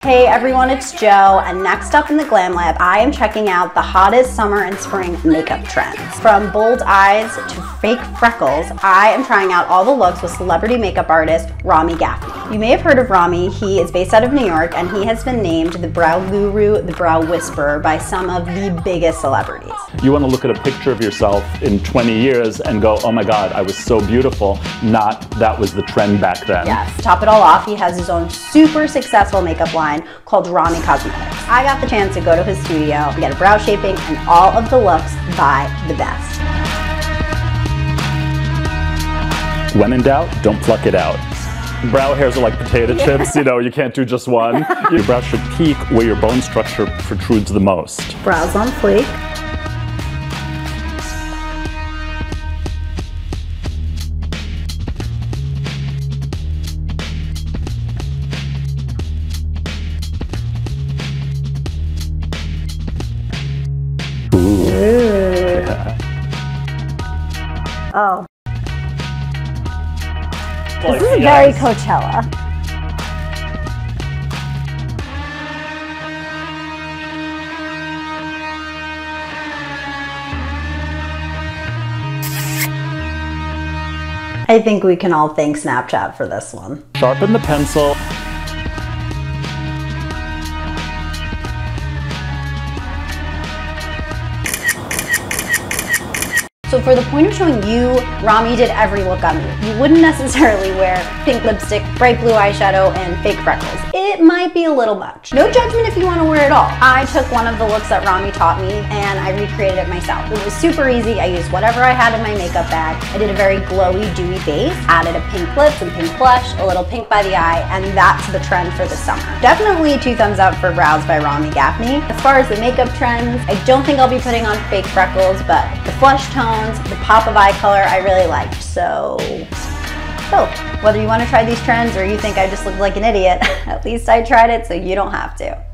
Hey everyone, it's Joe, and next up in the Glam Lab, I am checking out the hottest summer and spring makeup trends. From bold eyes to fake freckles, I am trying out all the looks with celebrity makeup artist Rami Gaffney. You may have heard of Rami. He is based out of New York, and he has been named the brow guru, the brow whisperer by some of the biggest celebrities. You want to look at a picture of yourself in 20 years and go, oh my God, I was so beautiful, not that was the trend back then. Yes. To top it all off, he has his own super successful makeup line called Rami Cosmetics. I got the chance to go to his studio and get a brow shaping and all of the looks by the best. When in doubt, don't pluck it out. Brow hairs are like potato chips, you know, you can't do just one. Your brow should peak where your bone structure protrudes the most. Brows on fleek. Ooh. Yeah. Oh. This is very Coachella. I think we can all thank Snapchat for this one. Sharpen the pencil. So for the point of showing you, Rami did every look on you. You wouldn't necessarily wear pink lipstick, bright blue eyeshadow, and fake freckles. It might be a little much. No judgment if you want to wear it all. I took one of the looks that Rami taught me and I recreated it myself. It was super easy. I used whatever I had in my makeup bag. I did a very glowy, dewy base, added a pink lip, some pink blush, a little pink by the eye, and that's the trend for the summer. Definitely 2 thumbs up for Brows by Rami Gaffney. As far as the makeup trends, I don't think I'll be putting on fake freckles, but the flush tones, the pop of eye color I really liked. So whether you want to try these trends or you think I just look like an idiot, at least I tried it so you don't have to.